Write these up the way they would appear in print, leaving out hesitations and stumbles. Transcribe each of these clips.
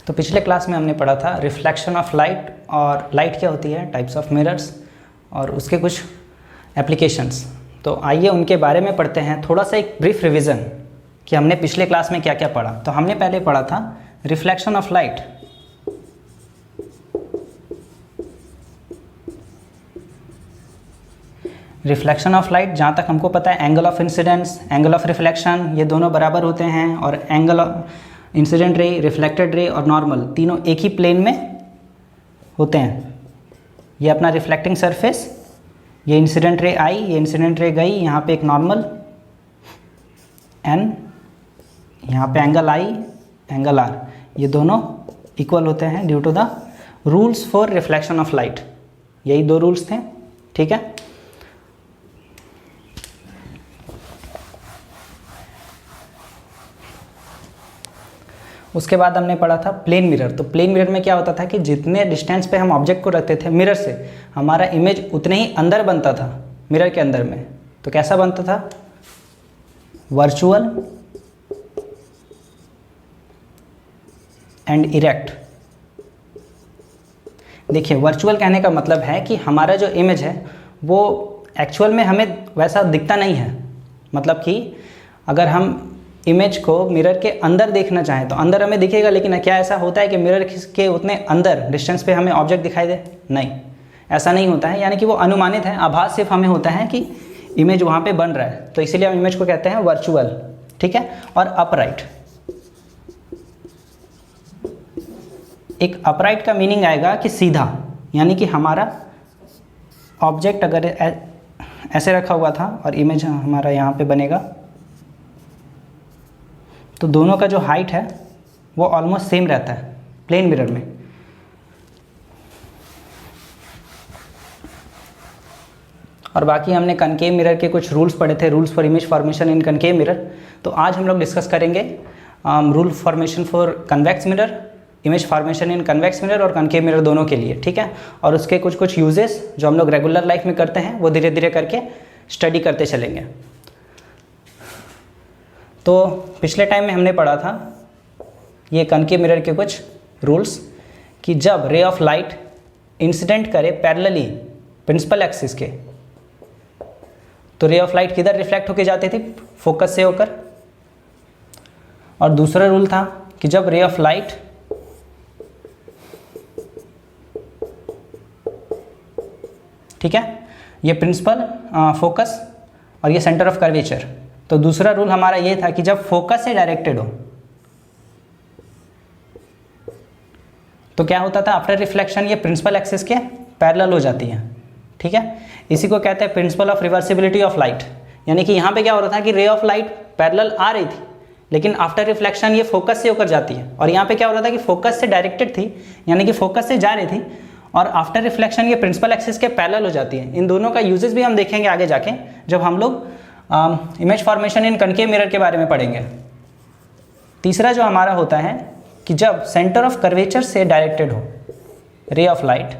तो पिछले क्लास में हमने पढ़ा था रिफ्लेक्शन ऑफ लाइट, और लाइट क्या होती है, टाइप्स ऑफ मिरर्स, और उसके कुछ एप्लीकेशंस। तो आइए उनके बारे में पढ़ते हैं, थोड़ा सा एक ब्रीफ रिवीजन कि हमने पिछले क्लास में क्या क्या पढ़ा। तो हमने पहले पढ़ा था reflection of light. Reflection of light, जहाँ तक हमको पता है angle of incidence, angle of reflection, ये दोनों बराबर होते हैं, और angle of incident ray, reflected ray और नॉर्मल तीनों एक ही प्लेन में होते हैं। ये अपना रिफ्लेक्टिंग सरफेस, ये इंसिडेंट रे आई, ये इंसिडेंट रे गई, यहाँ पे एक नॉर्मल एन, यहाँ पे एंगल आई, एंगल आर, ये दोनों इक्वल होते हैं due to the rules for reflection of light. यही दो रूल्स थे, ठीक है। उसके बाद हमने पढ़ा था प्लेन मिरर। तो प्लेन मिरर में क्या होता था कि जितने डिस्टेंस पे हम ऑब्जेक्ट को रखते थे मिरर से, हमारा इमेज उतने ही अंदर बनता था मिरर के अंदर में। तो कैसा बनता था, वर्चुअल एंड इरेक्ट। देखिए, वर्चुअल कहने का मतलब है कि हमारा जो इमेज है वो एक्चुअल में हमें वैसा दिखता नहीं है। मतलब कि अगर हम इमेज को मिरर के अंदर देखना चाहें तो अंदर हमें दिखेगा, लेकिन क्या ऐसा होता है कि मिरर के उतने अंदर डिस्टेंस पे हमें ऑब्जेक्ट दिखाई दे? नहीं, ऐसा नहीं होता है। यानी कि वो अनुमानित है, आभास सिर्फ हमें होता है कि इमेज वहाँ पे बन रहा है। तो इसीलिए हम इमेज को कहते हैं वर्चुअल, ठीक है। और अपराइट, एक अपराइट का मीनिंग आएगा कि सीधा, यानी कि हमारा ऑब्जेक्ट अगर ऐसे रखा हुआ था और इमेज हमारा यहाँ पे बनेगा, तो दोनों का जो हाइट है वो ऑलमोस्ट सेम रहता है प्लेन मिरर में। और बाकी हमने कनकेव मिरर के कुछ रूल्स पढ़े थे, rules for image formation in concave mirror. तो आज हम लोग डिस्कस करेंगे rule formation for convex mirror, image formation in convex mirror और कनकेव मिरर दोनों के लिए, ठीक है। और उसके कुछ कुछ यूजेस जो हम लोग रेगुलर लाइफ में करते हैं वो धीरे धीरे करके स्टडी करते चलेंगे। तो पिछले टाइम में हमने पढ़ा था ये कनकेव मिरर के कुछ रूल्स कि जब रे ऑफ लाइट इंसिडेंट करे पैरेलली प्रिंसिपल एक्सिस के, तो रे ऑफ लाइट किधर रिफ्लेक्ट होके जाते थे, फोकस से होकर। और दूसरा रूल था कि जब रे ऑफ लाइट ठीक है, ये प्रिंसिपल, फोकस और ये सेंटर ऑफ कर्वेचर। तो दूसरा रूल हमारा ये था कि जब फोकस से डायरेक्टेड हो तो क्या होता था, आफ्टर रिफ्लेक्शन ये प्रिंसिपल एक्सिस के पैरेलल हो जाती है, ठीक है। इसी को कहते हैं principle of reversibility of light. यानी कि यहाँ पे क्या हो रहा था कि रे ऑफ लाइट पैरेलल आ रही थी, लेकिन आफ्टर रिफ्लेक्शन ये फोकस से होकर जाती है। और यहाँ पे क्या हो रहा था कि फोकस से डायरेक्टेड थी, यानी कि फोकस से जा रही थी, और आफ्टर रिफ्लेक्शन ये प्रिंसिपल एक्सिस के पैरेलल हो जाती है। इन दोनों का यूजेस भी हम देखेंगे आगे जाके जब हम लोग इमेज फॉर्मेशन इन कनकेव मिरर के बारे में पढ़ेंगे। तीसरा जो हमारा होता है कि जब सेंटर ऑफ कर्वेचर से डायरेक्टेड हो ray of light,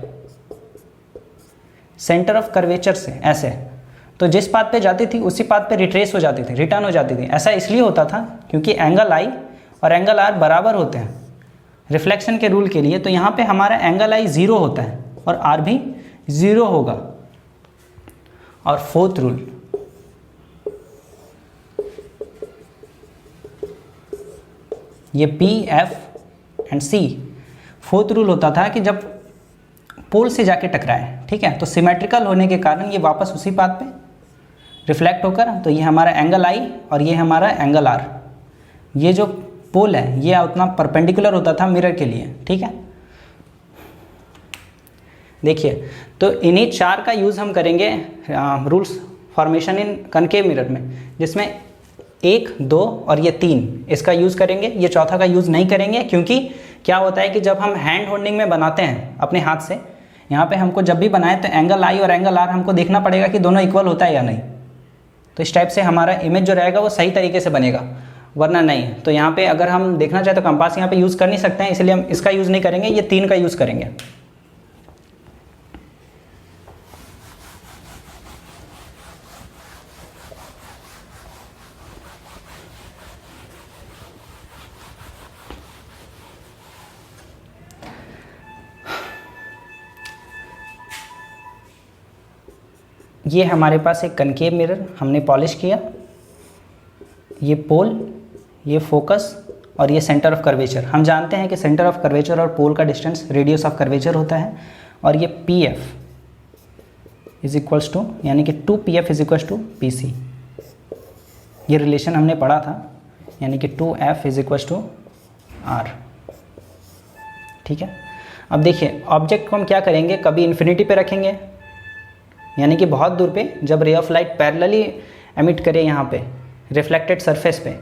centre of curvature से ऐसे, तो जिस पाथ पे जाती थी उसी पाथ पे रिट्रेस हो जाती थी, रिटर्न हो जाती थी। ऐसा इसलिए होता था क्योंकि एंगल आई और एंगल आर बराबर होते हैं रिफ्लेक्शन के रूल के लिए। तो यहाँ पे हमारा एंगल आई 0 होता है और आर भी 0 होगा। और फोर्थ रूल, ये P, F and C, fourth rule होता था कि जब पोल से जाके टकराए, ठीक है, तो सिमेट्रिकल होने के कारण ये वापस उसी पाथ पे रिफ्लेक्ट होकर, तो ये हमारा एंगल I और ये हमारा एंगल R, ये जो पोल है ये उतना परपेंडिकुलर होता था मिरर के लिए, ठीक है। देखिए, तो इन्हीं चार का यूज़ हम करेंगे रूल्स फॉर्मेशन इन कनकेव मिरर में, जिसमें 1, 2 और ये 3 इसका यूज़ करेंगे। ये चौथा का यूज़ नहीं करेंगे, क्योंकि क्या होता है कि जब हम हैंड होल्डिंग में बनाते हैं अपने हाथ से, यहाँ पे हमको जब भी बनाए तो एंगल आई और एंगल आर हमको देखना पड़ेगा कि दोनों इक्वल होता है या नहीं। तो इस टाइप से हमारा इमेज जो रहेगा वो सही तरीके से बनेगा, वरना नहीं। तो यहाँ पे अगर हम देखना चाहें तो कंपास यहाँ पे यूज़ कर नहीं सकते हैं, इसलिए हम इसका यूज़ नहीं करेंगे, ये 3 का यूज़ करेंगे। ये हमारे पास एक कनकेव मिरर हमने पॉलिश किया, ये पोल, ये फोकस और ये सेंटर ऑफ कर्वेचर। हम जानते हैं कि सेंटर ऑफ कर्वेचर और पोल का डिस्टेंस रेडियस ऑफ कर्वेचर होता है, और ये P F is equals to, यानी कि 2pf is equals to pc। ये रिलेशन हमने पढ़ा था, यानी कि 2f is equals to r। ठीक है, अब देखिए ऑब्जेक्ट को हम क्या करेंगे, कभी इन्फिनिटी पे रखेंगे, यानी कि बहुत दूर पे, जब ray of light parallelly emit करे यहाँ पे रिफ्लेक्टेड सरफेस पे,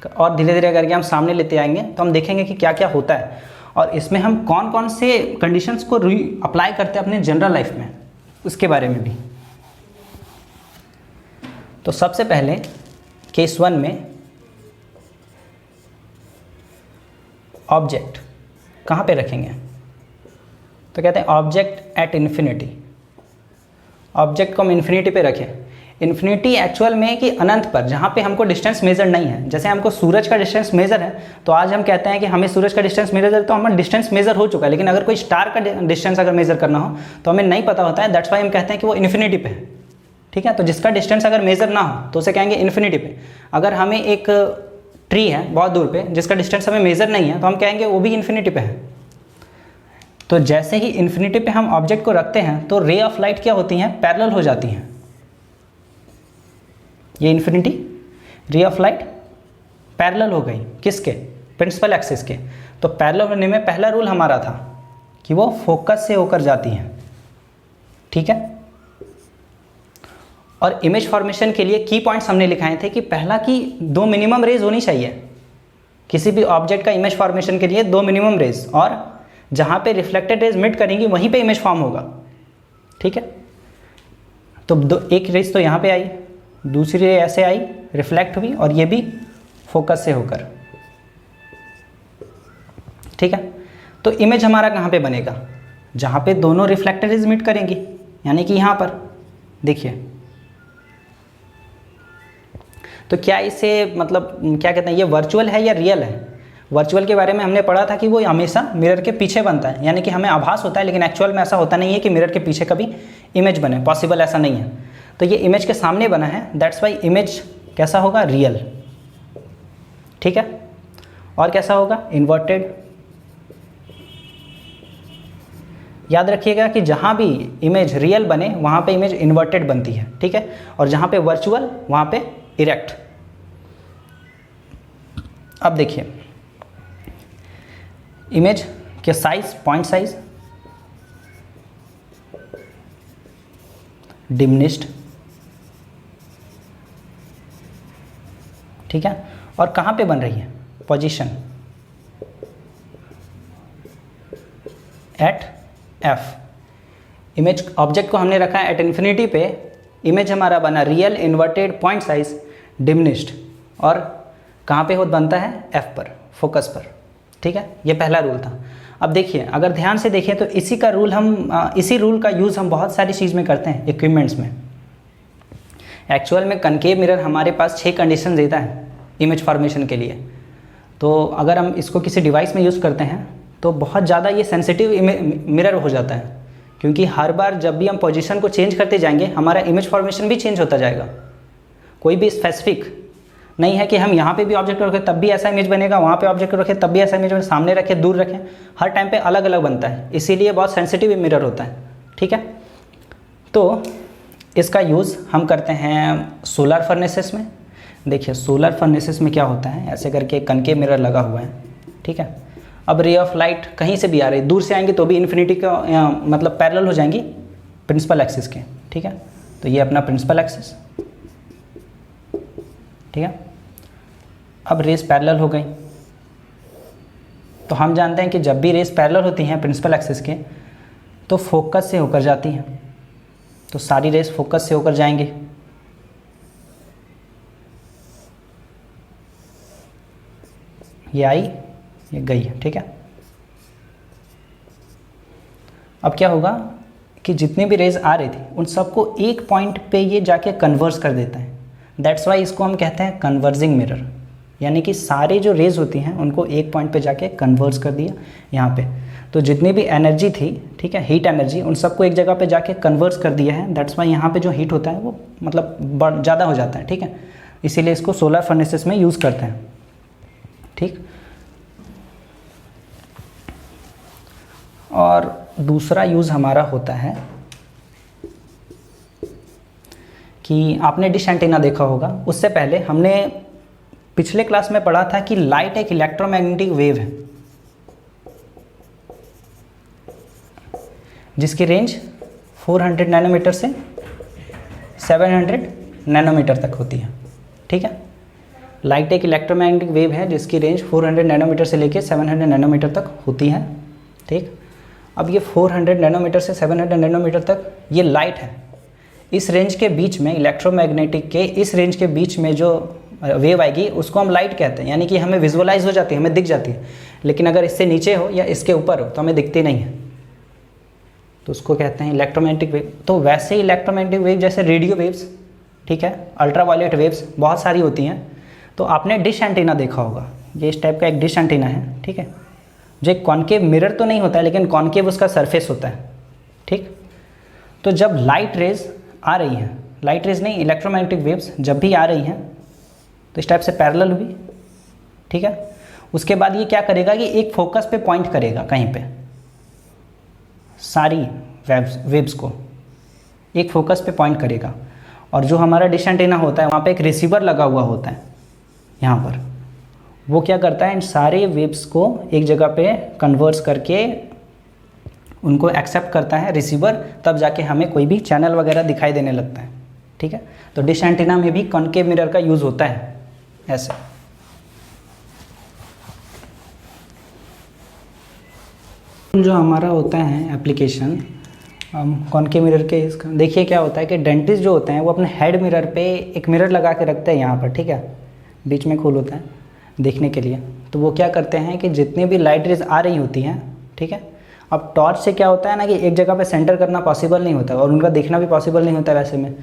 और धीरे धीरे करके हम सामने लेते आएंगे तो हम देखेंगे कि क्या क्या होता है, और इसमें हम कौन कौन से कंडीशंस को अप्लाई करते हैं अपने जनरल लाइफ में, उसके बारे में भी। तो सबसे पहले केस 1 में ऑब्जेक्ट कहाँ पे रखेंगे, तो कहते हैं ऑब्जेक्ट एट इन्फिनिटी। ऑब्जेक्ट को हम इन्फिनिटी पे रखें। इन्फिनिटी एक्चुअल में कि अनंत पर, जहाँ पे हमको डिस्टेंस मेजर नहीं है। जैसे हमको सूरज का डिस्टेंस मेजर है, तो आज हम कहते हैं कि हमें सूरज का डिस्टेंस मेजर है, तो हमारा डिस्टेंस मेजर हो चुका है। लेकिन अगर कोई स्टार का डिस्टेंस अगर मेजर करना हो तो हमें नहीं पता होता है, दैट्स वाई हम कहते हैं कि वो इन्फिनिटी पे है। ठीक है, तो जिसका डिस्टेंस अगर मेजर ना हो तो उसे कहेंगे इन्फिनिटी पे। अगर हमें एक ट्री है बहुत दूर पे जिसका डिस्टेंस हमें मेजर नहीं है, तो हम कहेंगे वो भी इन्फिनिटी पे है। तो जैसे ही इन्फिनिटी पे हम ऑब्जेक्ट को रखते हैं तो रे ऑफ लाइट क्या होती हैं, पैरेलल हो जाती हैं। ये infinity ray of light parallel हो गई, किसके, प्रिंसिपल एक्सिस के। तो पैरेलल होने में पहला रूल हमारा था कि वो फोकस से होकर जाती हैं। ठीक है, और इमेज फॉर्मेशन के लिए की पॉइंट्स हमने लिखाए थे कि पहला कि 2 मिनिमम रेज होनी चाहिए किसी भी ऑब्जेक्ट का इमेज फॉर्मेशन के लिए, 2 मिनिमम रेज, और जहाँ पे रिफ्लेक्टेड रेज मिट करेंगी वहीं पे इमेज फॉर्म होगा। ठीक है, तो एक रेज तो यहाँ पे आई, दूसरी रे ऐसे आई, रिफ्लेक्ट हुई, और ये भी फोकस से होकर। ठीक है, तो इमेज हमारा कहाँ पे बनेगा, जहाँ पे दोनों रिफ्लेक्टेड रेज मीट करेंगी, यानी कि यहाँ पर। देखिए, तो क्या इसे मतलब क्या कहते हैं, ये वर्चुअल है या रियल है। वर्चुअल के बारे में हमने पढ़ा था कि वो हमेशा मिरर के पीछे बनता है, यानी कि हमें आभास होता है, लेकिन एक्चुअल में ऐसा होता नहीं है कि मिरर के पीछे कभी इमेज बने, पॉसिबल ऐसा नहीं है। तो ये इमेज के सामने बना है, दैट्स वाई इमेज कैसा होगा, रियल। ठीक है, और कैसा होगा, इन्वर्टेड। याद रखिएगा कि जहाँ भी इमेज रियल बने वहाँ पे इमेज इन्वर्टेड बनती है। ठीक है, और जहाँ पे वर्चुअल वहाँ पे इरेक्ट। अब देखिए इमेज के साइज, पॉइंट साइज डिमिनिश्ड। ठीक है, और कहाँ पे बन रही है, position at F. Image object को हमने रखा है एट इन्फिनिटी पे, इमेज हमारा बना real, inverted, point size, diminished, और कहाँ पे बनता है, एफ पर, फोकस पर। ठीक है, ये पहला रूल था। अब देखिए, अगर ध्यान से देखें तो इसी का रूल हम इसी रूल का यूज़ हम बहुत सारी चीज़ में करते हैं, इक्विपमेंट्स में। एक्चुअल में कनकेव मिरर हमारे पास 6 कंडीशन देता है इमेज फॉर्मेशन के लिए। तो अगर हम इसको किसी डिवाइस में यूज़ करते हैं तो बहुत ज़्यादा ये सेंसिटिव मिरर हो जाता है, क्योंकि हर बार जब भी हम पोजीशन को चेंज करते जाएंगे हमारा इमेज फॉर्मेशन भी चेंज होता जाएगा। कोई भी स्पेसिफिक नहीं है कि हम यहाँ पे भी ऑब्जेक्ट रखें तब भी ऐसा इमेज बनेगा, वहाँ पे ऑब्जेक्ट रखें तब भी ऐसा इमेज बनेगा, सामने रखें, दूर रखें, हर टाइम पे अलग अलग बनता है, इसीलिए बहुत सेंसिटिव मिरर होता है। ठीक है, तो इसका यूज़ हम करते हैं सोलर फर्नेसेस में। देखिए सोलर फर्नेसेस में क्या होता है, ऐसे करके कनकेव मिरर लगा हुआ है। ठीक है, अब रे ऑफ लाइट कहीं से भी आ रही, दूर से आएंगी तो भी इन्फिनिटी का मतलब पैरेलल हो जाएंगी प्रिंसिपल एक्सिस के। ठीक है, तो ये अपना प्रिंसिपल एक्सिस। ठीक है, अब रेस पैरेलल हो गई, तो हम जानते हैं कि जब भी रेस पैरेलल होती हैं प्रिंसिपल एक्सिस के तो फोकस से होकर जाती हैं। तो सारी रेस फोकस से होकर जाएंगी। ये आई, ये गई। ठीक है, अब क्या होगा कि जितनी भी रेज आ रही थी उन सबको एक पॉइंट पे ये जाके कन्वर्स कर देता है। दैट्स वाई इसको हम कहते हैं कन्वर्जिंग मिरर, यानी कि सारे जो रेज होती हैं उनको एक पॉइंट पे जाके कन्वर्स कर दिया यहाँ पे। तो जितनी भी एनर्जी थी, ठीक है, हीट एनर्जी, उन सबको एक जगह पे जाके कन्वर्स कर दिया है। दैट्स वाई यहाँ पे जो हीट होता है वो मतलब ज़्यादा हो जाता है, ठीक है। इसीलिए इसको सोलर फर्नेसेस में यूज़ करते हैं, ठीक। और दूसरा यूज़ हमारा होता है कि आपने डिश एंटीना देखा होगा। उससे पहले हमने पिछले क्लास में पढ़ा था कि लाइट एक इलेक्ट्रोमैग्नेटिक वेव है जिसकी रेंज 400 नैनोमीटर से 700 नैनोमीटर तक होती है, ठीक है। लाइट एक इलेक्ट्रोमैग्नेटिक वेव है जिसकी रेंज 400 नैनोमीटर से लेकर 700 नैनोमीटर तक होती है, ठीक। अब ये 400 नैनोमीटर से 700 नैनोमीटर तक ये लाइट है। इस रेंज के बीच में, इलेक्ट्रोमैग्नेटिक के इस रेंज के बीच में जो वेव आएगी उसको हम लाइट कहते हैं, यानी कि हमें विजुअलाइज हो जाती है, हमें दिख जाती है। लेकिन अगर इससे नीचे हो या इसके ऊपर हो तो हमें दिखती नहीं है, तो उसको कहते हैं इलेक्ट्रोमैग्नेटिक वेव। तो वैसे ही इलेक्ट्रोमैग्नेटिक वेव जैसे रेडियो वेव्स, ठीक है, अल्ट्रावायलेट वेव्स बहुत सारी होती हैं। तो आपने डिश एंटीना देखा होगा, ये इस टाइप का एक डिश एंटीना है, ठीक है, जो एक कॉन्केव मिरर तो नहीं होता है लेकिन कॉन्केव उसका सरफेस होता है, ठीक। तो जब लाइट रेज आ रही हैं, लाइट रेज नहीं, इलेक्ट्रोमैग्नेटिक वेव्स जब भी आ रही हैं तो इस टाइप से पैरेलल हुई, ठीक है। उसके बाद ये क्या करेगा कि एक फोकस पे पॉइंट करेगा, कहीं पे सारी वेव्स को एक फोकस पे पॉइंट करेगा। और जो हमारा डिश एंटीना होता है वहाँ पे एक रिसीवर लगा हुआ होता है यहाँ पर, वो क्या करता है इन सारे वेव्स को एक जगह पे कन्वर्स करके उनको एक्सेप्ट करता है रिसीवर, तब जाके हमें कोई भी चैनल वगैरह दिखाई देने लगता है, ठीक है। तो डिश एंटीना में भी कॉन्केव मिरर का यूज़ होता है ऐसे। जो हमारा होता है एप्लीकेशन कॉन्केव मिरर के, इसका देखिए क्या होता है कि डेंटिस्ट जो होते हैं वो अपने हेड मिरर पे एक मिरर लगा के रखते हैं यहाँ पर, ठीक है, बीच में खोल होता है देखने के लिए। तो वो क्या करते हैं कि जितनी भी लाइट रेज आ रही होती हैं, ठीक है, अब टॉर्च से क्या होता है ना कि एक जगह पे सेंटर करना पॉसिबल नहीं होता और उनका देखना भी पॉसिबल नहीं होता वैसे में।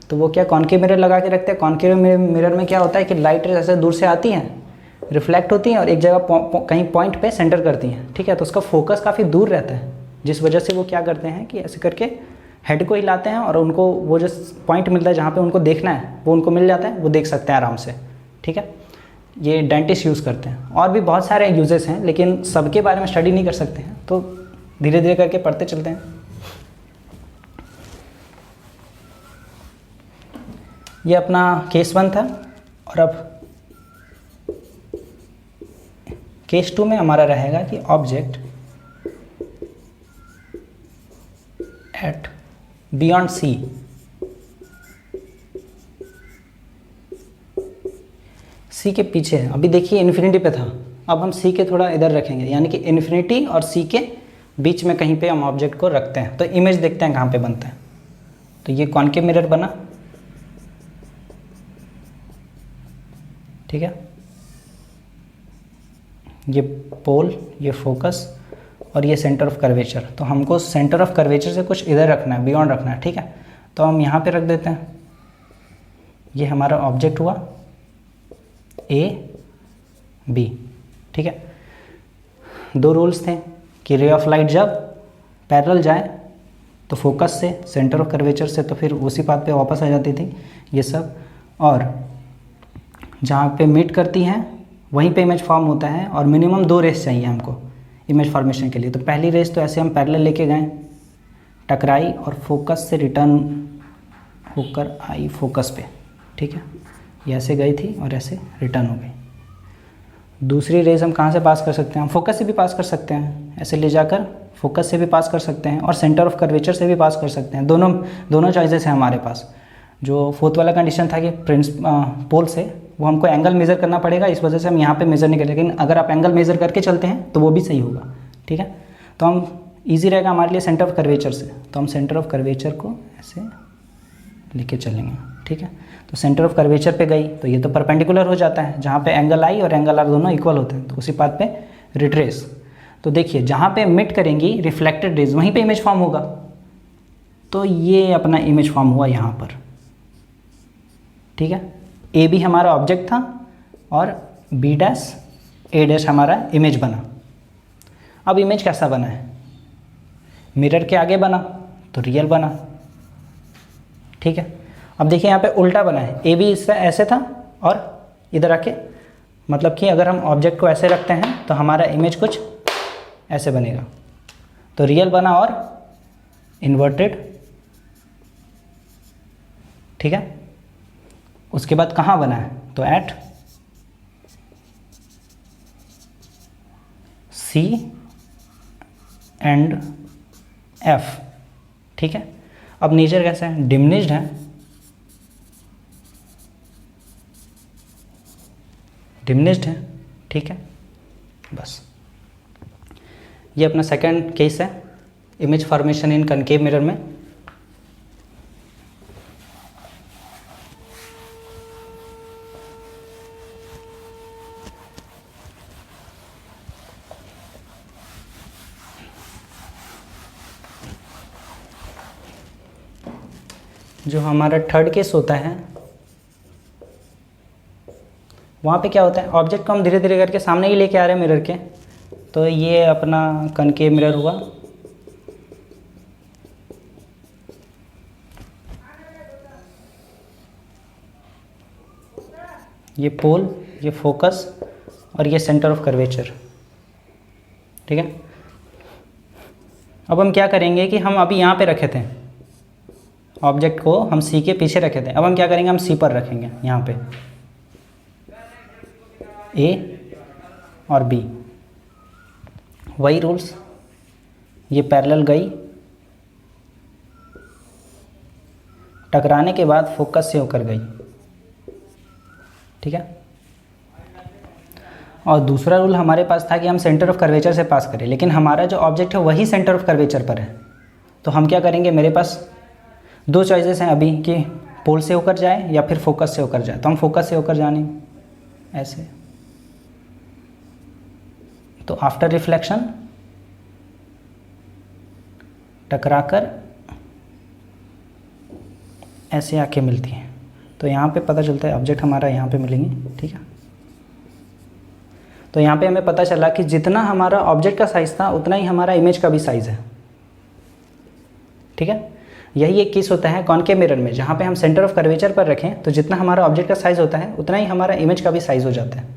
तो वो क्या कॉन्केव मिरर लगा के रखते हैं। कॉन्केव मिरर में क्या होता है कि लाइट रेज ऐसे दूर से आती हैं, रिफ्लेक्ट होती हैं और एक जगह कहीं पॉइंट पे सेंटर करती हैं, ठीक है। तो उसका फोकस काफ़ी दूर रहता है, जिस वजह से वो क्या करते हैं कि ऐसे करके हेड को हिलाते हैं और उनको वो जो पॉइंट मिलता है जहाँ पे उनको देखना है वो उनको मिल जाता है, वो देख सकते हैं आराम से, ठीक है। ये डेंटिस्ट यूज़ करते हैं। और भी बहुत सारे यूजेस हैं लेकिन सबके बारे में स्टडी नहीं कर सकते हैं, तो धीरे धीरे करके पढ़ते चलते हैं। ये अपना केस 1 था और अब केस 2 में हमारा रहेगा कि ऑब्जेक्ट एट बियॉन्ड सी के पीछे है। अभी देखिए इन्फिनिटी पे था, अब हम सी के थोड़ा इधर रखेंगे, यानी कि इन्फिनिटी और सी के बीच में कहीं पे हम ऑब्जेक्ट को रखते हैं। तो इमेज देखते हैं कहाँ पे बनता है। तो ये कॉन्केव मिरर बना, ठीक है, ये पोल, ये फोकस और ये सेंटर ऑफ कर्वेचर। तो हमको सेंटर ऑफ कर्वेचर से कुछ इधर रखना है, बियॉन्ड रखना है, ठीक है। तो हम यहाँ पे रख देते हैं, ये हमारा ऑब्जेक्ट हुआ ए बी, ठीक है। 2 रूल्स थे कि रे ऑफ लाइट जब पैरेलल जाए तो फोकस से, सेंटर ऑफ कर्वेचर से, तो फिर उसी बात पे वापस आ जाती थी ये सब। और जहाँ पे मीट करती हैं वहीं पे इमेज फॉर्म होता है और मिनिमम 2 रेस चाहिए हमको इमेज फॉर्मेशन के लिए। तो पहली रेस तो ऐसे हम पैरेलल लेके गए, टकराई और फोकस से रिटर्न होकर आई फोकस पे, ठीक है। ये ऐसे गई थी और ऐसे रिटर्न हो गई। दूसरी रेज हम कहाँ से पास कर सकते हैं? हम फोकस से भी पास कर सकते हैं, ऐसे ले जाकर फोकस से भी पास कर सकते हैं और सेंटर ऑफ कर्वेचर से भी पास कर सकते हैं। दोनों चॉइसेस हैं हमारे पास। जो फोर्थ वाला कंडीशन था कि पोल से, वो हमको एंगल मेज़र करना पड़ेगा, इस वजह से हम यहाँ पे मेज़र नहीं करें। लेकिन अगर आप एंगल मेज़र करके चलते हैं तो वो भी सही होगा, ठीक है। तो हम ईजी रहेगा हमारे लिए सेंटर ऑफ कर्वेचर से, तो हम सेंटर ऑफ कर्वेचर को ऐसे लेके चलेंगे, ठीक है। तो सेंटर ऑफ कर्वेचर पे गई तो ये तो परपेंडिकुलर हो जाता है, जहाँ पे एंगल आई और एंगल आर दोनों इक्वल होते हैं, तो उसी बात पे रिट्रेस। तो देखिए जहाँ पे मिट करेंगी रिफ्लेक्टेड रेज वहीं पे इमेज फॉर्म होगा। तो ये अपना इमेज फॉर्म हुआ यहाँ पर, ठीक है। ए भी हमारा ऑब्जेक्ट था और बी डैश ए डैश हमारा इमेज बना। अब इमेज कैसा बना है, मिरर के आगे बना तो रियल बना, ठीक है। अब देखिए यहाँ पे उल्टा बना है, ए भी इससे ऐसे था और इधर आके, मतलब कि अगर हम ऑब्जेक्ट को ऐसे रखते हैं तो हमारा इमेज कुछ ऐसे बनेगा, तो रियल बना और इन्वर्टेड, ठीक है। उसके बाद कहाँ बना है, तो एट सी एंड एफ, ठीक है। अब नेचर कैसा है, डिमिनिश्ड है, डिमिनिश्ड है, ठीक है। बस ये अपना सेकंड केस है, इमेज फॉर्मेशन इन कनकेव मिरर में। जो हमारा थर्ड केस होता है, वहाँ पे क्या होता है, ऑब्जेक्ट को हम धीरे धीरे करके सामने ही लेके आ रहे हैं मिरर के, तो ये अपना कनकेव मिरर हुआ। ये पोल, ये फोकस और ये सेंटर ऑफ कर्वेचर, ठीक है। अब हम क्या करेंगे कि हम अभी यहाँ पे रखे थे ऑब्जेक्ट को, हम सी के पीछे रखे थे, अब हम क्या करेंगे, हम सी पर रखेंगे यहाँ पे ए और बी, वही रूल्स, ये पैरेलल गई, टकराने के बाद फोकस से होकर गई, ठीक है। और दूसरा रूल हमारे पास था कि हम सेंटर ऑफ कर्वेचर से पास करें, लेकिन हमारा जो ऑब्जेक्ट है वही सेंटर ऑफ कर्वेचर पर है, तो हम क्या करेंगे, मेरे पास दो चॉइसेस हैं अभी कि पोल से होकर जाए या फिर फोकस से होकर जाए, तो हम फोकस से होकर जाने ऐसे, तो आफ्टर रिफ्लेक्शन टकराकर ऐसे आके मिलती है, तो यहाँ पे पता चलता है ऑब्जेक्ट हमारा यहाँ पे मिलेंगे, ठीक है। तो यहाँ पे हमें पता चला कि जितना हमारा ऑब्जेक्ट का साइज़ था उतना ही हमारा इमेज का भी साइज़ है, ठीक है। यही एक केस होता है कॉनकेव मिरर में, जहाँ पे हम सेंटर ऑफ कर्वेचर पर रखें तो जितना हमारा ऑब्जेक्ट का साइज़ होता है उतना ही हमारा इमेज का भी साइज़ हो जाता है।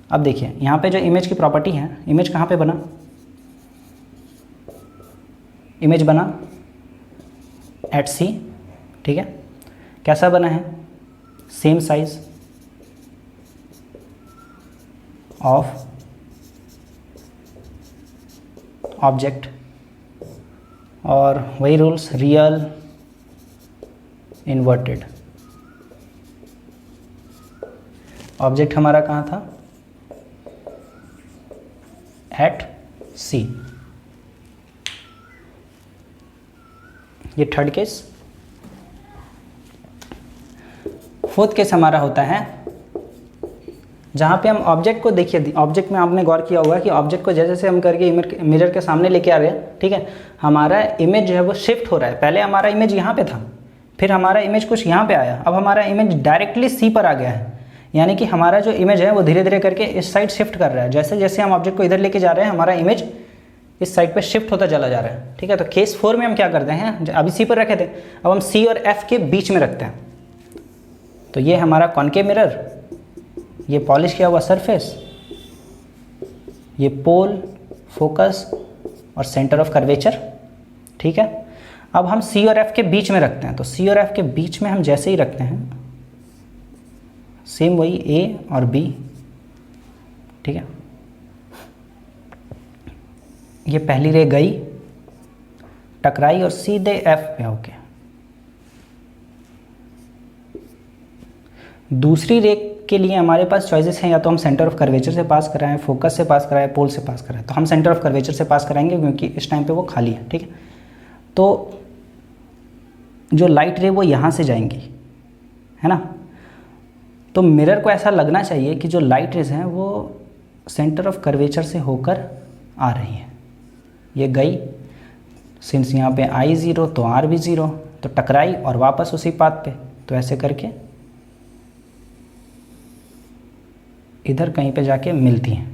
अब देखिए यहाँ पे जो इमेज की प्रॉपर्टी है, इमेज कहाँ पे बना, इमेज बना एट सी, ठीक है। कैसा बना है, सेम साइज ऑफ ऑब्जेक्ट और वही रूल्स, रियल इन्वर्टेड। ऑब्जेक्ट हमारा कहाँ था, एट सी। ये थर्ड केस। फोर्थ केस हमारा होता है जहाँ पे हम ऑब्जेक्ट को, देखिए ऑब्जेक्ट में आपने गौर किया होगा कि ऑब्जेक्ट को जैसे जैसे हम करके मिरर के सामने लेके आ रहे हैं, ठीक है, हमारा इमेज जो है वो शिफ्ट हो रहा है। पहले हमारा इमेज यहाँ पे था, फिर हमारा इमेज कुछ यहाँ पे आया, अब हमारा इमेज डायरेक्टली सी पर आ गया है, यानी कि हमारा जो इमेज है वो धीरे धीरे करके इस साइड शिफ्ट कर रहा है। जैसे जैसे हम ऑब्जेक्ट को इधर लेके जा रहे हैं हमारा इमेज इस साइड पे शिफ्ट होता चला जा रहा है, ठीक है। तो केस 4 में हम क्या करते हैं, अभी सी पर रखे थे, अब हम सी और एफ के बीच में रखते हैं। तो ये हमारा कॉनकेव मिरर, ये पॉलिश किया हुआ सरफेस, ये पोल, फोकस और सेंटर ऑफ कर्वेचर, ठीक है। अब हम सी और एफ के बीच में रखते हैं, तो सी और एफ के बीच में हम जैसे ही रखते हैं सेम वही ए और बी, ठीक है। ये पहली रे गई, टकराई और सीधे एफ पे होके, दूसरी रे के लिए हमारे पास चॉइसेस हैं, या तो हम सेंटर ऑफ कर्वेचर से पास कराएं, फोकस से पास कराएं, पोल से पास कराएं। तो हम सेंटर ऑफ कर्वेचर से पास कराएंगे क्योंकि इस टाइम पे वो खाली है, ठीक है। तो जो लाइट रे वो यहाँ से जाएंगी, है ना। तो मिरर को ऐसा लगना चाहिए कि जो लाइट रेज हैं वो सेंटर ऑफ कर्वेचर से होकर आ रही हैं। ये गई, सिंस यहाँ पे आई 0 तो आर भी 0, तो टकराई और वापस उसी पाथ पे, तो ऐसे करके इधर कहीं पे जाके मिलती हैं।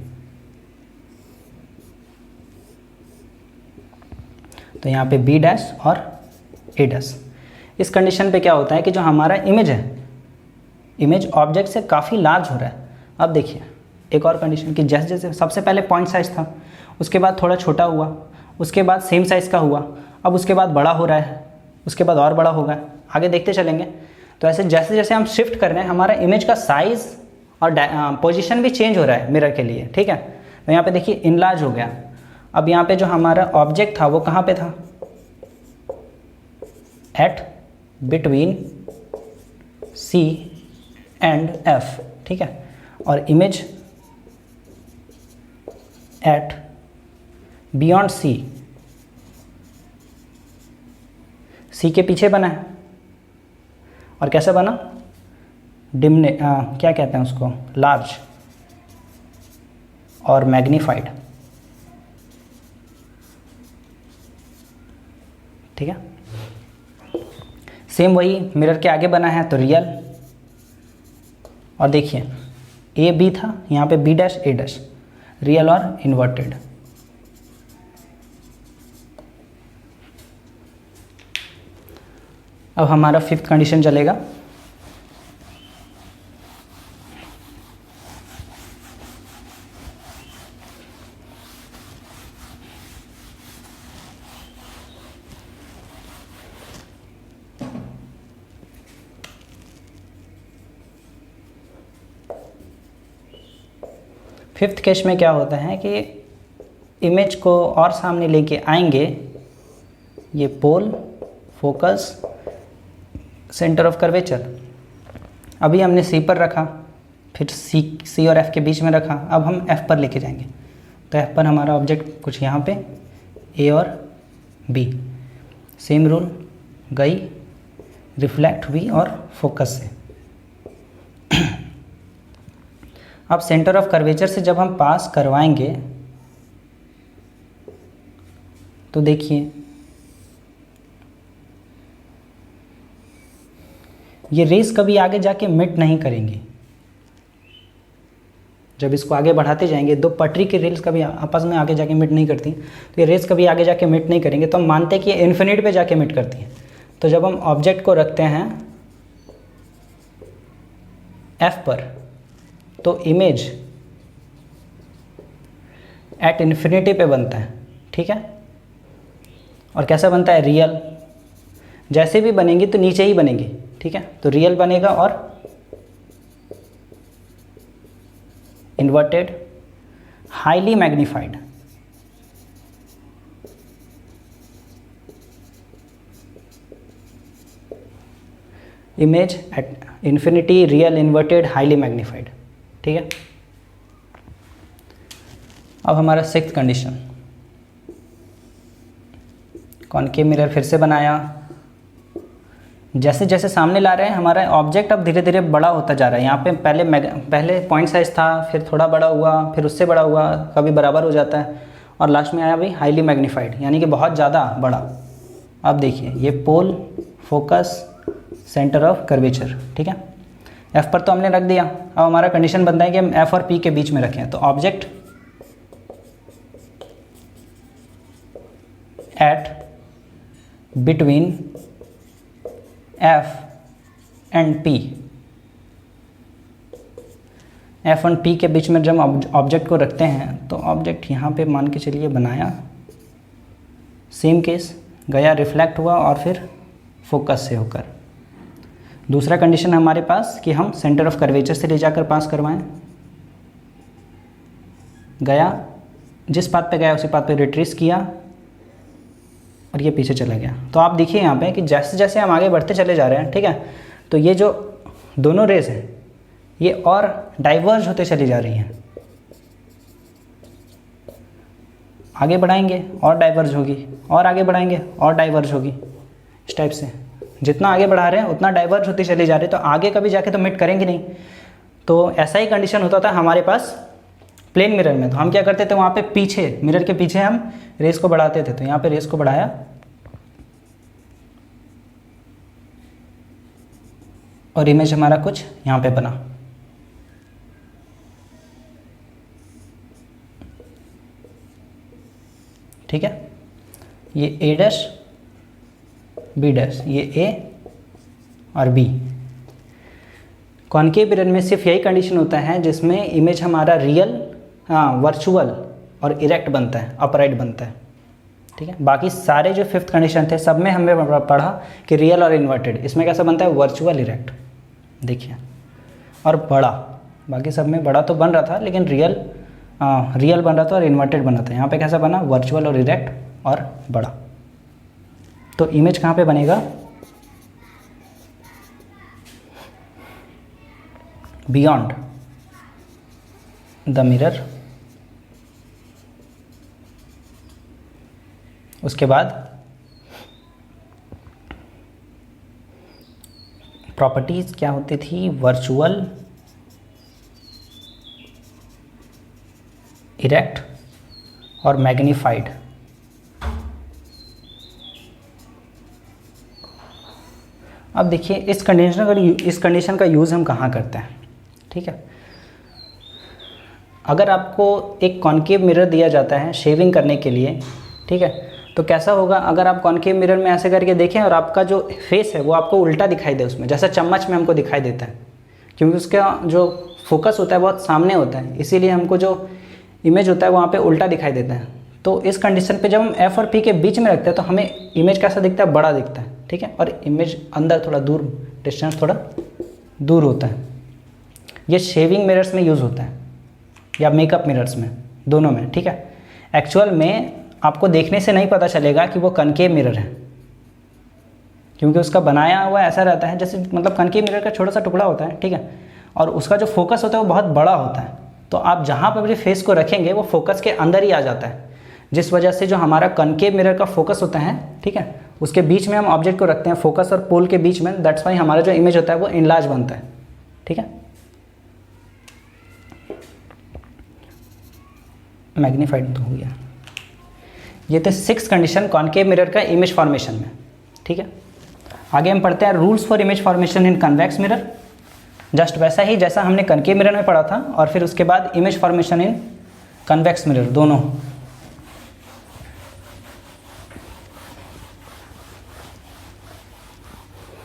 तो यहाँ पे बी डैश और ए डैश। इस कंडीशन पे क्या होता है कि जो हमारा इमेज है, इमेज ऑब्जेक्ट से काफ़ी लार्ज हो रहा है। अब देखिए एक और कंडीशन कि जैसे जैसे सबसे पहले पॉइंट साइज था, उसके बाद थोड़ा छोटा हुआ, उसके बाद सेम साइज़ का हुआ, अब उसके बाद बड़ा हो रहा है, उसके बाद और बड़ा होगा, आगे देखते चलेंगे। तो ऐसे जैसे जैसे हम शिफ्ट कर रहे हैं हमारा इमेज का साइज़ और पोजीशन भी चेंज हो रहा है मिरर के लिए, ठीक है। तो यहाँ पे देखिए इनलार्ज हो गया। अब यहाँ पे जो हमारा ऑब्जेक्ट था वो कहाँ पे था, at between C and F, ठीक है। और image at beyond C, C के पीछे बना है। और कैसे बना, क्या कहते हैं उसको, लार्ज और मैग्नीफाइड, ठीक है। सेम वही मिरर के आगे बना है तो रियल। और देखिए ए बी था, यहाँ पे बी डैश ए डैश, रियल और इन्वर्टेड। अब हमारा फिफ्थ कंडीशन चलेगा। फिफ्थ केस में क्या होता है कि इमेज को और सामने लेके आएंगे, ये पोल, फोकस, सेंटर ऑफ कर्वेचर। अभी हमने सी पर रखा, फिर सी और एफ के बीच में रखा, अब हम एफ पर लेके जाएंगे। तो एफ पर हमारा ऑब्जेक्ट कुछ यहाँ पे, ए और बी, सेम रूल गई, रिफ्लेक्ट हुई और फोकस से। अब सेंटर ऑफ कर्वेचर से जब हम पास करवाएंगे तो देखिए ये रेस कभी आगे जाके मिट नहीं करेंगी। जब इसको आगे बढ़ाते जाएंगे, दो पटरी के रेल्स कभी आपस में आगे जाके मिट नहीं करती, तो ये रेस कभी आगे जाके मिट नहीं करेंगे। तो हम मानते हैं कि ये इन्फिनिट पे जाके मिट करती हैं। तो जब हम ऑब्जेक्ट को रखते हैं एफ पर तो इमेज एट इन्फिनिटी पे बनता है, ठीक है। और कैसा बनता है, रियल। जैसे भी बनेंगी तो नीचे ही बनेगी, ठीक है। तो रियल बनेगा और inverted, highly magnified. Image at infinity, real, inverted, highly magnified, ठीक है। अब हमारा सिक्स्थ कंडीशन, कॉनकेव मिरर फिर से बनाया। जैसे जैसे सामने ला रहे हैं हमारा ऑब्जेक्ट अब धीरे धीरे बड़ा होता जा रहा है। यहाँ पे पहले पॉइंट साइज था, फिर थोड़ा बड़ा हुआ, फिर उससे बड़ा हुआ, कभी बराबर हो जाता है, और लास्ट में आया भाई हाईली मैग्नीफाइड, यानी कि बहुत ज़्यादा बड़ा। अब देखिए ये पोल, फोकस, सेंटर ऑफ कर्वेचर, ठीक है। एफ पर तो हमने रख दिया। अब हमारा कंडीशन बनता है कि हम एफ और पी के बीच में रखें। तो object at between F and P, F and P के बीच में जब ऑब्जेक्ट को रखते हैं तो ऑब्जेक्ट यहाँ पे मान के चलिए बनाया, सेम केस गया, रिफ्लेक्ट हुआ और फिर फोकस से होकर। दूसरा कंडीशन हमारे पास कि हम सेंटर ऑफ कर्वेचर से ले जाकर पास करवाएं, गया, जिस पाथ पे गया उसी पाथ पे रिट्रेस किया और ये पीछे चला गया। तो आप देखिए यहाँ पे कि जैसे जैसे हम आगे बढ़ते चले जा रहे हैं, ठीक है, तो ये जो दोनों रेस हैं ये और डाइवर्ज होते चली जा रही हैं। आगे बढ़ाएंगे और डाइवर्ज होगी, और आगे बढ़ाएंगे और डाइवर्ज होगी। इस टाइप से जितना आगे बढ़ा रहे हैं उतना डाइवर्ज होती चली जा रही है, तो आगे कभी जाके तो मिट करेंगे नहीं। तो ऐसा ही कंडीशन होता था हमारे पास प्लेन मिरर में। तो हम क्या करते थे, वहाँ पे पीछे, मिरर के पीछे हम रेस को बढ़ाते थे। तो यहाँ पे रेस को बढ़ाया और इमेज हमारा कुछ यहाँ पे बना। ठीक है, ये ए डैश बी डैश, ये ए और बी। कॉनकेव मिरर में सिर्फ यही कंडीशन होता है जिसमें इमेज हमारा रियल, वर्चुअल और इरेक्ट बनता है, अपराइट बनता है, ठीक है। बाकी सारे जो फिफ्थ कंडीशन थे सब में हमने पढ़ा कि रियल और इन्वर्टेड, इसमें कैसा बनता है, वर्चुअल इरेक्ट, देखिए, और बड़ा, बाकी सब में बड़ा तो बन रहा था लेकिन रियल बन रहा था और इन्वर्टेड बना था। यहाँ पे कैसा बना, वर्चुअल और इरेक्ट और बड़ा। तो इमेज कहाँ पे बनेगा, बियॉन्ड द मिरर, उसके बाद प्रॉपर्टीज क्या होती थी, वर्चुअल, इरेक्ट और मैग्नीफाइड। अब देखिए इस कंडीशन का यूज़ हम कहाँ करते हैं, ठीक है। अगर आपको एक कॉनकेव मिरर दिया जाता है शेविंग करने के लिए, ठीक है, तो कैसा होगा, अगर आप कॉनकेव मिरर में ऐसे करके देखें और आपका जो फेस है वो आपको उल्टा दिखाई दे, उसमें जैसा चम्मच में हमको दिखाई देता है, क्योंकि उसका जो फोकस होता है बहुत सामने होता है, इसीलिए हमको जो इमेज होता है वहाँ पे उल्टा दिखाई देता है। तो इस कंडीशन पे जब हम एफ और पी के बीच में रखते हैं तो हमें इमेज कैसा दिखता है, बड़ा दिखता है, ठीक है, और इमेज अंदर थोड़ा दूर, डिस्टेंस थोड़ा दूर होता है। ये शेविंग मिरर्स में यूज़ होता है या मेकअप मिरर्स में, दोनों में, ठीक है। एक्चुअल में आपको देखने से नहीं पता चलेगा कि वो कनकेव मिरर है, क्योंकि उसका बनाया हुआ ऐसा रहता है जैसे, मतलब कनकेव मिरर का छोटा सा टुकड़ा होता है, ठीक है, और उसका जो फोकस होता है वो बहुत बड़ा होता है। तो आप जहाँ पर भी फेस को रखेंगे वो फोकस के अंदर ही आ जाता है, जिस वजह से जो हमारा कनकेव मिरर का फोकस होता है, ठीक है, उसके बीच में हम ऑब्जेक्ट को रखते हैं, फोकस और पोल के बीच में, दैट्स वाई हमारा जो इमेज होता है वो इनलार्ज बनता है, ठीक है, मैग्नीफाइड तो हो गया। ये थे 6 कंडीशन कॉनकेव मिरर का इमेज फॉर्मेशन में, ठीक है। आगे हम पढ़ते हैं rules for image formation in convex mirror, just वैसा ही जैसा हमने कनकेव मिरर में पढ़ा था, और फिर उसके बाद इमेज फॉर्मेशन इन कन्वेक्स मिरर, दोनों।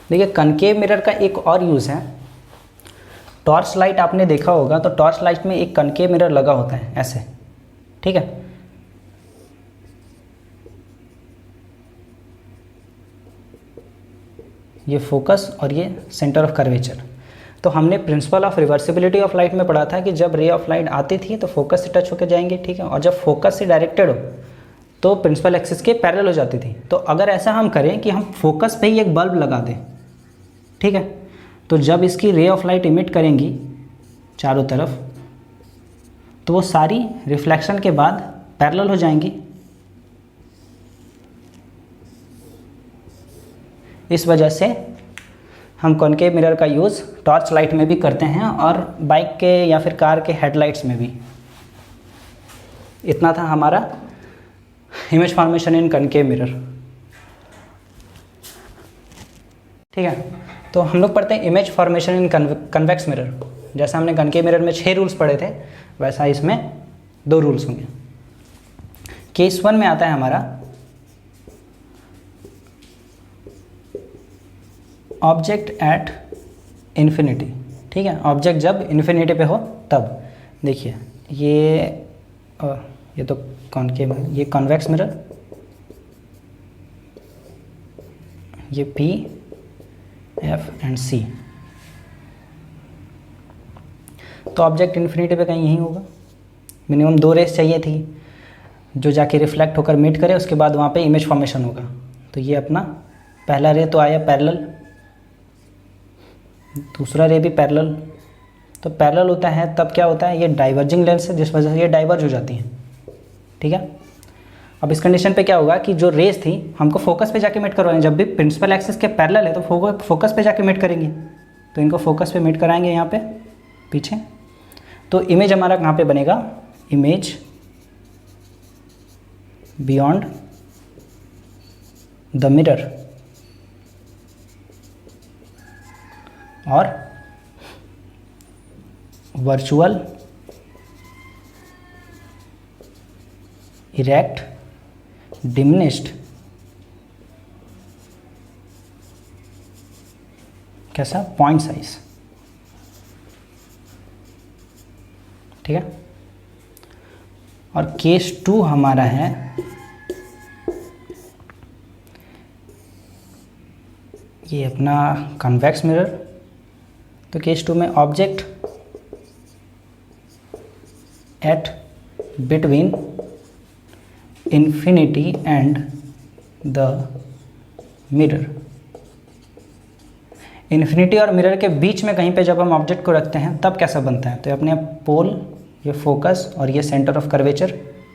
देखिए कनकेव मिरर का एक और यूज़ है, टॉर्च लाइट आपने देखा होगा, तो टॉर्च लाइट में एक कनकेव मिरर लगा होता है ऐसे, ठीक है। ये फोकस और ये सेंटर ऑफ कर्वेचर। तो हमने principle of reversibility of light में पढ़ा था कि जब रे ऑफ लाइट आती थी तो फोकस से टच होकर जाएंगे, ठीक है, और जब फोकस से डायरेक्टेड हो तो प्रिंसिपल एक्सिस के पैरेलल हो जाती थी। तो अगर ऐसा हम करें कि हम फोकस पे ही एक बल्ब लगा दें, ठीक है, तो जब इसकी रे ऑफ लाइट इमिट करेंगी चारों तरफ तो वो सारी रिफ्लेक्शन के बाद पैरेलल हो जाएंगी। इस वजह से हम कॉनकेव मिरर का यूज़ टॉर्च लाइट में भी करते हैं और बाइक के या फिर कार के हेडलाइट्स में भी। इतना था हमारा इमेज फॉर्मेशन इन कॉनकेव मिरर, ठीक है। तो हम लोग पढ़ते हैं इमेज फॉर्मेशन इन कन्वेक्स मिरर। जैसा हमने कॉनकेव मिरर में 6 रूल्स पढ़े थे वैसा इसमें 2 रूल्स होंगे। केस 1 में आता है हमारा ऑब्जेक्ट एट इन्फिनिटी, ठीक है, ऑब्जेक्ट जब इन्फिनिटी पे हो तब। देखिए ये तो कॉनकेव, ये कॉन्वेक्स मिरर, ये P, F एंड C। तो ऑब्जेक्ट इन्फिनिटी पे कहीं यहीं होगा, मिनिमम 2 रेस चाहिए थी जो जाके रिफ्लेक्ट होकर मीट करे, उसके बाद वहाँ पे इमेज फॉर्मेशन होगा। तो ये अपना पहला रे तो आया पैरेलल, दूसरा रे भी पैरेलल। तो पैरेलल होता है तब क्या होता है, ये डाइवर्जिंग लेंस है जिस वजह से ये डाइवर्ज हो जाती हैं, ठीक है। अब इस कंडीशन पे क्या होगा कि जो रेस थी हमको फोकस पे जाके मीट करवाएंगे, जब भी प्रिंसिपल एक्सिस के पैरेलल है तो फोकस पे जाके मीट करेंगे, तो इनको फोकस पे मीट कराएंगे यहाँ पे पीछे। तो इमेज हमारा कहाँ पे बनेगा, इमेज बियॉन्ड द मिरर और वर्चुअल इरेक्ट डिमिनिश्ड कैसा पॉइंट साइज, ठीक है। और केस 2 हमारा है ये अपना कन्वेक्स मिरर। तो केस 2 में object at between infinity and the mirror, infinity और मिरर के बीच में कहीं पे जब हम ऑब्जेक्ट को रखते हैं तब कैसा बनता है, तो ये अपने पोल, ये फोकस और ये सेंटर ऑफ कर्वेचर,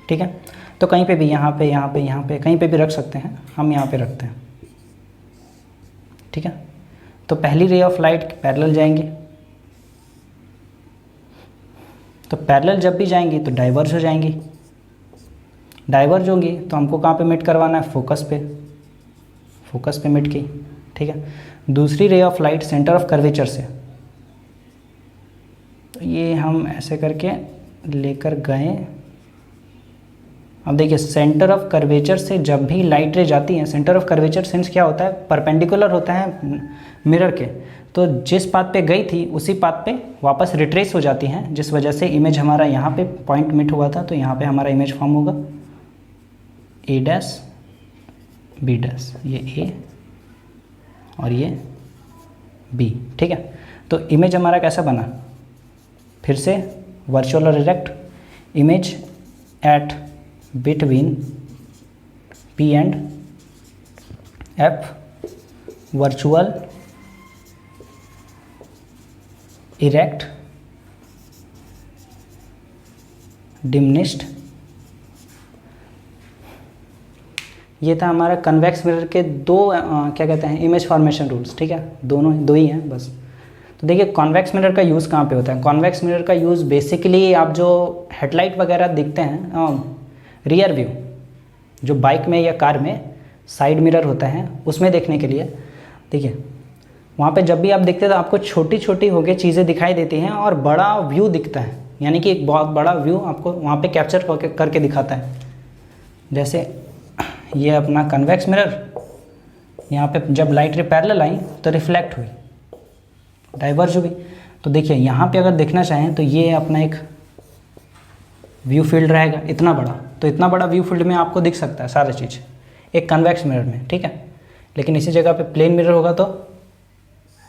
ठीक है। तो कहीं पे भी यहाँ पे यहाँ पे यहाँ पे कहीं पे भी रख सकते हैं, हम यहाँ पे रखते हैं, ठीक है। तो पहली रे ऑफ लाइट पैरेलल जाएंगी, तो पैरेलल जब भी जाएंगी तो डाइवर्ज हो जाएंगी, डाइवर्ज होंगी तो हमको कहाँ पे मीट करवाना है, फोकस पे मीट की, ठीक है। दूसरी ray of light centre of curvature से, तो ये हम ऐसे करके लेकर गए। अब देखिए सेंटर ऑफ कर्वेचर से जब भी लाइट रे जाती है, सेंटर ऑफ कर्वेचर सेंस क्या होता है, परपेंडिकुलर होता है मिरर के, तो जिस पाथ पे गई थी उसी पाथ पे वापस रिट्रेस हो जाती हैं, जिस वजह से इमेज हमारा यहाँ पे पॉइंट मिट हुआ था, तो यहाँ पे हमारा इमेज फॉर्म होगा ए डैश बी डैश, ये ए और ये बी, ठीक है। तो इमेज हमारा कैसा बना, फिर से वर्चुअल और direct image at between P and F, virtual erect diminished. ये था हमारा कन्वेक्स मिरर के दो क्या कहते हैं इमेज फॉर्मेशन रूल्स, ठीक है। दो ही हैं बस। तो देखिए कॉन्वेक्स मिरर का यूज़ कहाँ पे होता है। कॉन्वेक्स मिरर का यूज़ बेसिकली आप जो हेडलाइट वगैरह दिखते हैं, रियर व्यू जो बाइक में या कार में साइड मिरर होता है उसमें देखने के लिए, देखिए वहाँ पे जब भी आप देखते हैं तो आपको छोटी छोटी होकर चीज़ें दिखाई देती हैं और बड़ा व्यू दिखता है, यानी कि एक बहुत बड़ा व्यू आपको वहाँ पे कैप्चर करके दिखाता है। जैसे ये अपना कन्वेक्स मिरर, यहाँ पे जब लाइट रे पैरेलल आई तो रिफ्लेक्ट हुई, डाइवर्ज हुई। तो देखिए यहाँ पे अगर देखना चाहें तो ये अपना एक व्यू फील्ड रहेगा इतना बड़ा, तो इतना बड़ा व्यू फील्ड में आपको दिख सकता है सारा चीज़ एक कन्वेक्स मिरर में, ठीक है। लेकिन इसी जगह पे प्लेन मिरर होगा तो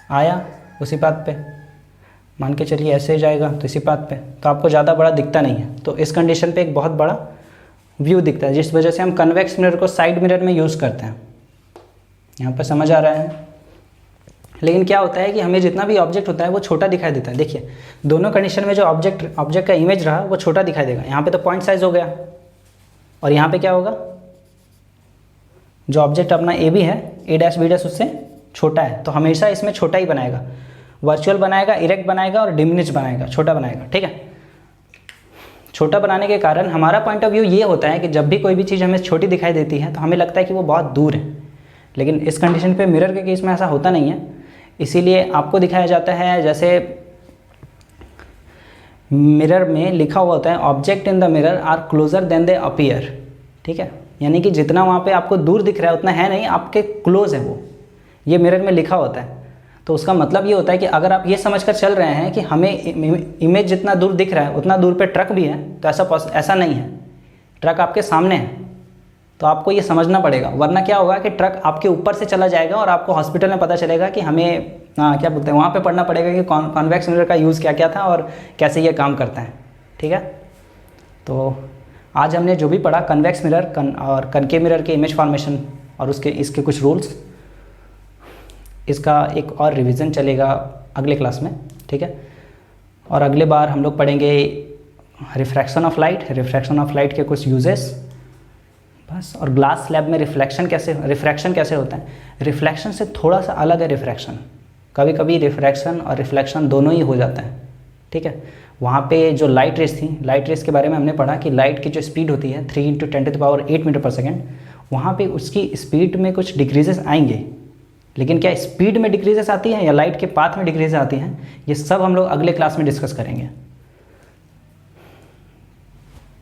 आया उसी पाथ पे, मान के चलिए ऐसे ही जाएगा तो इसी पाथ पे, तो आपको ज़्यादा बड़ा दिखता नहीं है। तो इस कंडीशन पे एक बहुत बड़ा व्यू दिखता है, जिस वजह से हम कन्वेक्स मिरर को साइड मिरर में यूज़ करते हैं। यहाँ पर समझ आ रहा है। लेकिन क्या होता है कि हमें जितना भी ऑब्जेक्ट होता है वो छोटा दिखाई देता है। देखिए दोनों कंडीशन में जो ऑब्जेक्ट का इमेज रहा वो छोटा दिखाई देगा। यहाँ पे तो पॉइंट साइज हो गया और यहाँ पे क्या होगा, जो ऑब्जेक्ट अपना ए बी है, ए डैश बी डैश उससे छोटा है, तो हमेशा इसमें छोटा ही बनाएगा, वर्चुअल बनाएगा, इरेक्ट बनाएगा और डिमिनिश बनाएगा, छोटा बनाएगा, ठीक है। छोटा बनाने के कारण हमारा पॉइंट ऑफ व्यू ये होता है कि जब भी कोई भी चीज़ हमें छोटी दिखाई देती है तो हमें लगता है कि वो बहुत दूर है। लेकिन इस कंडीशन पे मिरर के केस में ऐसा होता नहीं है, इसीलिए आपको दिखाया जाता है जैसे मिरर में लिखा हुआ होता है object in the mirror are closer than they appear, ठीक है। यानी कि जितना वहाँ पे आपको दूर दिख रहा है उतना है नहीं, आपके क्लोज है वो, ये मिरर में लिखा होता है। तो उसका मतलब ये होता है कि अगर आप ये समझकर चल रहे हैं कि हमें इमेज जितना दूर दिख रहा है उतना दूर पे ट्रक भी है, तो ऐसा नहीं है, ट्रक आपके सामने है। तो आपको ये समझना पड़ेगा, वरना क्या होगा कि ट्रक आपके ऊपर से चला जाएगा और आपको हॉस्पिटल में पता चलेगा कि हमें क्या बोलते हैं, वहाँ पे पढ़ना पड़ेगा कि कॉन्वेक्स मिरर का यूज़ क्या क्या था और कैसे ये काम करता है, ठीक है। तो आज हमने जो भी पढ़ा कन्वेक्स मिरर और कनकेव मिरर के इमेज फॉर्मेशन और इसके कुछ रूल्स, इसका एक और रिवीजन चलेगा अगले क्लास में, ठीक है। और अगले बार हम लोग पढ़ेंगे रिफ्रैक्शन ऑफ लाइट के कुछ यूजेस बस। और ग्लास स्लैब में रिफ्रैक्शन कैसे होता है। रिफ्लेक्शन से थोड़ा सा अलग है रिफ्रैक्शन, कभी कभी रिफ्रैक्शन और रिफ्लेक्शन दोनों ही हो जाता है, ठीक है। वहाँ पे जो लाइट रेस थी, लाइट रेस के बारे में हमने पढ़ा कि लाइट की जो स्पीड होती है 3 × 10⁸ मीटर पर सेकेंड, वहाँ पे उसकी स्पीड में कुछ डिक्रीजेस आएंगे। लेकिन क्या स्पीड में डिक्रीजेस आती हैं या लाइट के पाथ में डिक्रीजेस आती हैं, ये सब हम लोग अगले क्लास में डिस्कस करेंगे।